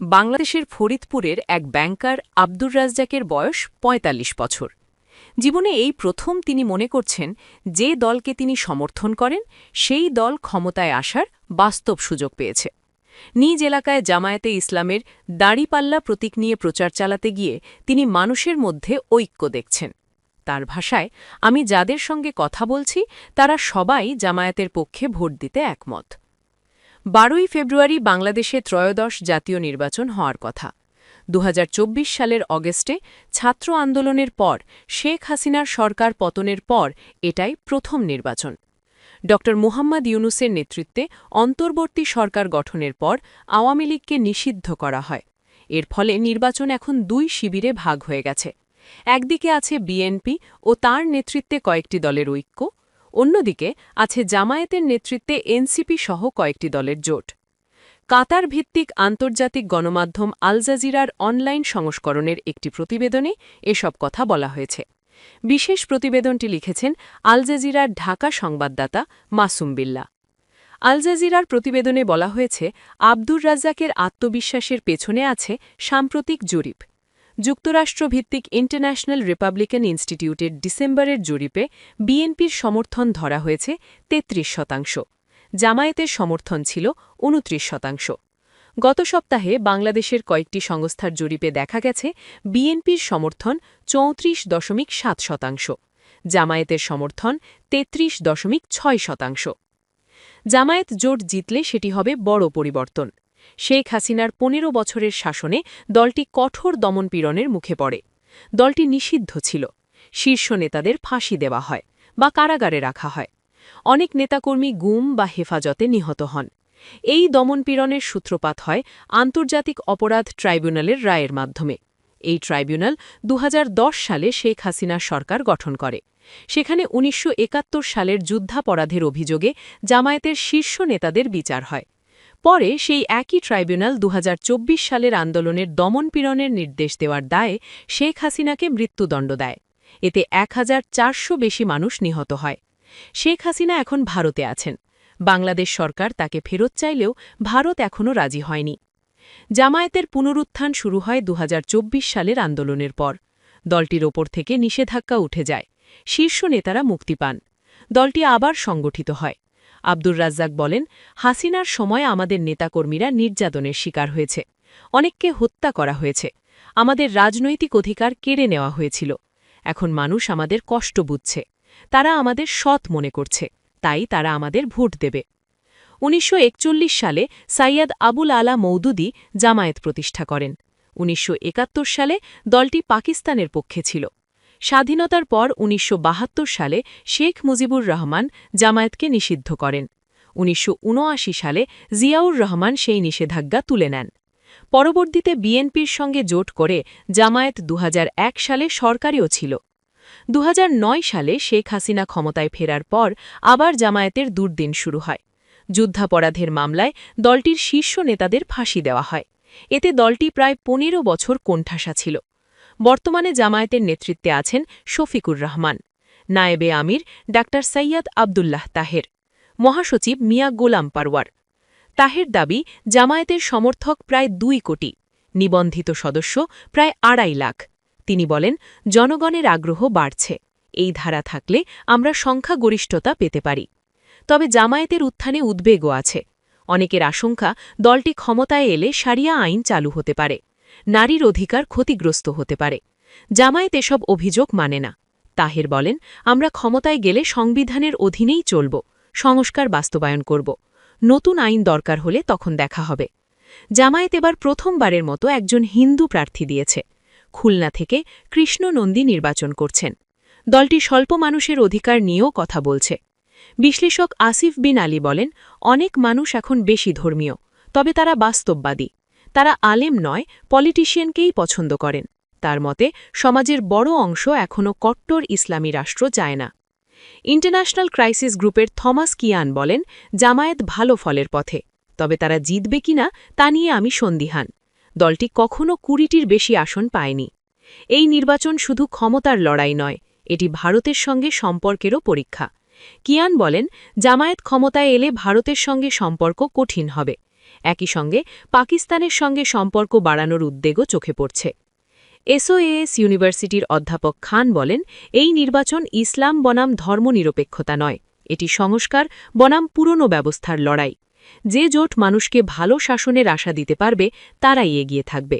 বাংলাদেশের ফরিদপুরের এক ব্যাংকার আব্দুর রাজ্জাকের বয়স ৪৫ বছর। জীবনে এই প্রথম তিনি মনে করছেন যে দলকে তিনি সমর্থন করেন সেই দল ক্ষমতায় আসার বাস্তব সুযোগ পেয়েছে। নিজ এলাকায় জামায়াতে ইসলামের দাড়িপাল্লা প্রতীক নিয়ে প্রচার চালাতে গিয়ে তিনি মানুষের মধ্যে ঐক্য দেখছেন। তার ভাষায়, আমি যাদের সঙ্গে কথা বলছি তারা সবাই জামায়াতের পক্ষে ভোট দিতে একমত। ১২ই ফেব্রুয়ারি বাংলাদেশে ত্রয়োদশ জাতীয় নির্বাচন হওয়ার কথা। ২০২৪ সালের অগস্টে ছাত্র আন্দোলনের পর শেখ হাসিনার সরকার পতনের পর এটাই প্রথম নির্বাচন। ড. মুহাম্মদ ইউনূসের নেতৃত্বে অন্তর্বর্তী সরকার গঠনের পর আওয়ামী লীগকে নিষিদ্ধ করা হয়। এর ফলে নির্বাচন এখন দুই শিবিরে ভাগ হয়ে গেছে। একদিকে আছে বিএনপি ও তার নেতৃত্বে কয়েকটি দলের ঐক্য, অন্যদিকে আছে জামায়াতের নেতৃত্বে এনসিপি সহ কয়েকটি দলের জোট। কাতার ভিত্তিক আন্তর্জাতিক গণমাধ্যম আল জাজিরার অনলাইন সংস্করণের একটি প্রতিবেদনে এসব কথা বলা হয়েছে। বিশেষ প্রতিবেদনটি লিখেছেন আল জাজিরার ঢাকা সংবাদদাতা মাসুম বিল্লাহ। আল জাজিরার প্রতিবেদনে বলা হয়েছে, আব্দুর রাজ্জাকের আত্মবিশ্বাসের পেছনে আছে সাম্প্রতিক জরিপ। যুক্তরাষ্ট্রভিত্তিক ইন্টারন্যাশনাল রিপাবলিকান ইনস্টিটিউটের ডিসেম্বরের জরিপে বিএনপির সমর্থন ধরা হয়েছে ৩৩%, জামায়াতের সমর্থন ছিল ২৯%। গত সপ্তাহে বাংলাদেশের কয়েকটি সংস্থার জরিপে দেখা গেছে বিএনপির সমর্থন ৩৪.৭%, জামায়াতের সমর্থন ৩৩.৬%। জামায়াত জোট জিতলে সেটি হবে বড় পরিবর্তন। শেখ হাসিনার ১৫ বছরের শাসনে দলটি কঠোর দমনপীড়নের মুখে পড়ে। দলটি নিষিদ্ধ ছিল, শীর্ষ নেতাদের ফাঁসি দেওয়া হয় বা কারাগারে রাখা হয়। অনেক নেতাকর্মী গুম বা হেফাজতে নিহত হন। এই দমনপীড়নের সূত্রপাত হয় আন্তর্জাতিক অপরাধ ট্রাইব্যুনালের রায়ের মাধ্যমে। এই ট্রাইব্যুনাল ২০১০ সালে শেখ হাসিনার সরকার গঠন করে। সেখানে ১৯৭১ সালের যুদ্ধাপরাধের অভিযোগে জামায়াতের শীর্ষ নেতাদের বিচার হয়। পরে সেই একই ট্রাইব্যুনাল ২০২৪ সালের আন্দোলনের দমনপীড়নের নির্দেশ দেওয়ার দায়ে শেখ হাসিনাকে মৃত্যুদণ্ড দেয়। এতে ১,৪০০ বেশি মানুষ নিহত হয়। শেখ হাসিনা এখন ভারতে আছেন। বাংলাদেশ সরকার তাকে ফেরত চাইলেও ভারত এখনও রাজি হয়নি। জামায়াতের পুনরুত্থান শুরু হয় ২০২৪ সালের আন্দোলনের পর। দলটির ওপর থেকে নিষেধাজ্ঞা উঠে যায়, শীর্ষ নেতারা মুক্তি পান, দলটি আবার সংগঠিত হয়। আব্দুর রাজ্জাক বলেন, হাসিনার সময় আমাদের নেতাকর্মীরা নির্যাতনের শিকার হয়েছে, অনেককে হত্যা করা হয়েছে, আমাদের রাজনৈতিক অধিকার কেড়ে নেওয়া হয়েছিল। এখন মানুষ আমাদের কষ্ট বুঝছে, তারা আমাদের সৎ মনে করছে, তাই তারা আমাদের ভোট দেবে। ১৯৪১ সালে সাইয়্যদ আবুল আলা মওদুদী জামায়াত প্রতিষ্ঠা করেন। ১৯৭১ সালে দলটি পাকিস্তানের পক্ষে ছিল। স্বাধীনতার পর ১৯৭২ সালে শেখ মুজিবুর রহমান জামায়াতকে নিষিদ্ধ করেন। ১৯৭৯ সালে জিয়াউর রহমান সেই নিষেধাজ্ঞা তুলে নেন। পরবর্তীতে বিএনপির সঙ্গে জোট করে জামায়াত ২০০১ সালে সরকারেও ছিল। ২০০৯ সালে শেখ হাসিনা ক্ষমতায় ফেরার পর আবার জামায়াতের দুর্দিন শুরু হয়। যুদ্ধাপরাধের মামলায় দলটির শীর্ষ নেতাদের ফাঁসি দেওয়া হয়। এতে দলটি প্রায় ১৫ বছর কোণঠাসা ছিল। বর্তমানে জামায়াতের নেতৃত্বে আছেন শফিকুর রহমান, নায়েবে আমির ডা. সৈয়দ আবদুল্লাহ তাহের, মহাসচিব মিয়া গোলাম পারওয়ার। তাহের দাবি, জামায়াতের সমর্থক প্রায় ২ কোটি, নিবন্ধিত সদস্য প্রায় ২.৫ লাখ। তিনি বলেন, জনগণের আগ্রহ বাড়ছে, এই ধারা থাকলে আমরা সংখ্যাগরিষ্ঠতা পেতে পারি। তবে জামায়াতের উত্থানে উদ্বেগও আছে। অনেকের আশঙ্কা, দলটি ক্ষমতায় এলে শারিয়া আইন চালু হতে পারে, নারীর অধিকার ক্ষতিগ্রস্ত হতে পারে। জামায়াত এসব অভিযোগ মানে না। তাহের বলেন, আমরা ক্ষমতায় গেলে সংবিধানের অধীনেই চলব, সংস্কার বাস্তবায়ন করব, নতুন আইন দরকার হলে তখন দেখা হবে। জামায়াত এবার প্রথমবারের মতো একজন হিন্দু প্রার্থী দিয়েছে। খুলনা থেকে কৃষ্ণ নন্দী নির্বাচন করছেন। দলটি স্বল্প মানুষের অধিকার নিয়েও কথা বলছে। বিশ্লেষক আসিফ বিন আলী বলেন, অনেক মানুষ এখন বেশি ধর্মীয়, তবে তারা বাস্তববাদী। তারা আলেম নয়, পলিটিশিয়ানকেই পছন্দ করেন। তার মতে, সমাজের বড় অংশ এখনও কট্টর ইসলামী রাষ্ট্র চায় না। ইন্টারন্যাশনাল ক্রাইসিস গ্রুপের থমাস কিয়ান বলেন, জামায়াত ভালো ফলের পথে, তবে তারা জিতবে কিনা তা নিয়ে আমি সন্দিহান। দলটি কখনও ২০টির বেশি আসন পায়নি। এই নির্বাচন শুধু ক্ষমতার লড়াই নয়, এটি ভারতের সঙ্গে সম্পর্কেরও পরীক্ষা। কিয়ান বলেন, জামায়াত ক্ষমতায় এলে ভারতের সঙ্গে সম্পর্ক কঠিন হবে। একই সঙ্গে পাকিস্তানের সঙ্গে সম্পর্ক বাড়ানোর উদ্বেগও চোখে পড়ছে। এসওএএস ইউনিভার্সিটির অধ্যাপক খান বলেন, এই নির্বাচন ইসলাম বনাম ধর্মনিরপেক্ষতা নয়, এটি সংস্কার বনাম পুরনো ব্যবস্থার লড়াই। যে জোট মানুষকে ভালো শাসনের আশা দিতে পারবে তারাই এগিয়ে থাকবে।